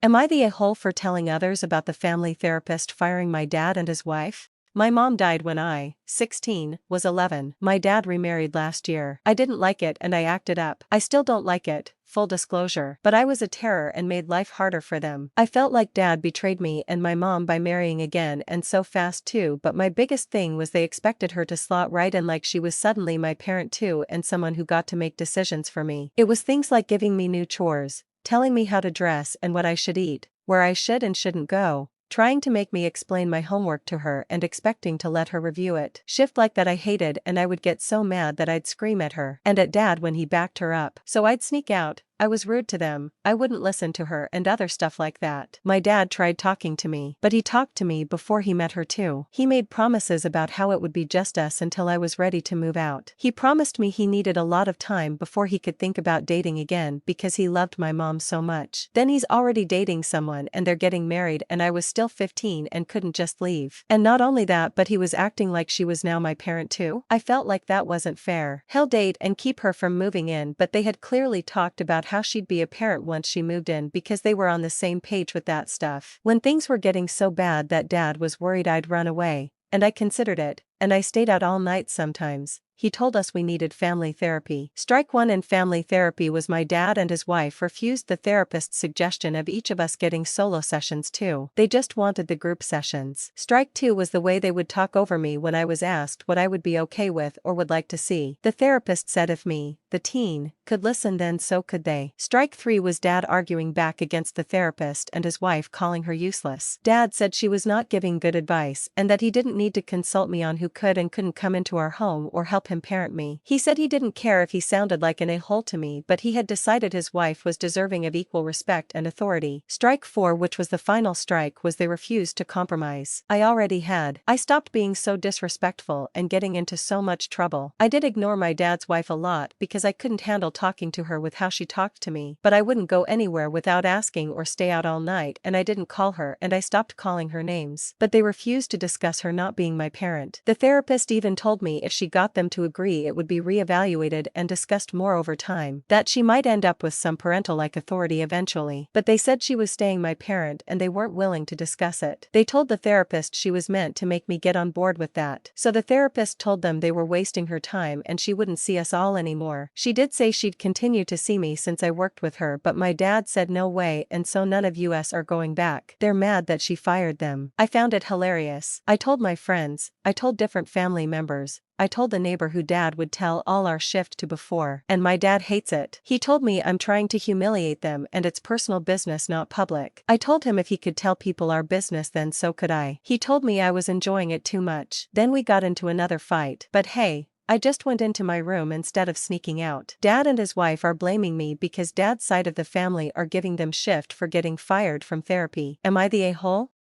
Am I the a-hole for telling others about the family therapist firing my dad and his wife? My mom died when I, 16, was 11. My dad remarried last year. I didn't like it and I acted up. I still don't like it, full disclosure. But I was a terror and made life harder for them. I felt like dad betrayed me and my mom by marrying again, and so fast too, but my biggest thing was they expected her to slot right in like she was suddenly my parent too and someone who got to make decisions for me. It was things like giving me new chores, telling me how to dress and what I should eat, where I should and shouldn't go, trying to make me explain my homework to her and expecting to let her review it. Shift like that I hated, and I would get so mad that I'd scream at her and at dad when he backed her up. So I'd sneak out. I was rude to them, I wouldn't listen to her and other stuff like that. My dad tried talking to me, but he talked to me before he met her too. He made promises about how it would be just us until I was ready to move out. He promised me he needed a lot of time before he could think about dating again because he loved my mom so much. Then he's already dating someone and they're getting married and I was still 15 and couldn't just leave. And not only that, but he was acting like she was now my parent too. I felt like that wasn't fair. He'll date and keep her from moving in, but they had clearly talked about how she'd be a parent once she moved in because they were on the same page with that stuff. When things were getting so bad that dad was worried I'd run away, and I considered it, and I stayed out all night sometimes, he told us we needed family therapy. Strike one in family therapy was my dad and his wife refused the therapist's suggestion of each of us getting solo sessions too. They just wanted the group sessions. Strike two was the way they would talk over me when I was asked what I would be okay with or would like to see. The therapist said if me, the teen, could listen then so could they. Strike three was dad arguing back against the therapist and his wife calling her useless. Dad said she was not giving good advice and that he didn't need to consult me on who could and couldn't come into our home or help him parent me. He said he didn't care if he sounded like an a-hole to me, but he had decided his wife was deserving of equal respect and authority. Strike four, which was the final strike, was they refused to compromise. I stopped being so disrespectful and getting into so much trouble. I did ignore my dad's wife a lot because I couldn't handle talking to her with how she talked to me, but I wouldn't go anywhere without asking or stay out all night, and I didn't call her and I stopped calling her names. But they refused to discuss her not being my parent. The therapist even told me if she got them to agree it would be re-evaluated and discussed more over time, that she might end up with some parental-like authority eventually. But they said she was staying my parent and they weren't willing to discuss it. They told the therapist she was meant to make me get on board with that. So the therapist told them they were wasting her time and she wouldn't see us all anymore. She did say she'd continue to see me since I worked with her, but my dad said no way, and so none of us are going back. They're mad that she fired them. I found it hilarious. I told my friends, I told different family members, I told the neighbor who dad would tell all our shift to before, and my dad hates it. He told me I'm trying to humiliate them and it's personal business not public. I told him if he could tell people our business then so could I. He told me I was enjoying it too much. Then we got into another fight. But hey, I just went into my room instead of sneaking out. Dad and his wife are blaming me because dad's side of the family are giving them shift for getting fired from therapy. Am I the a-hole?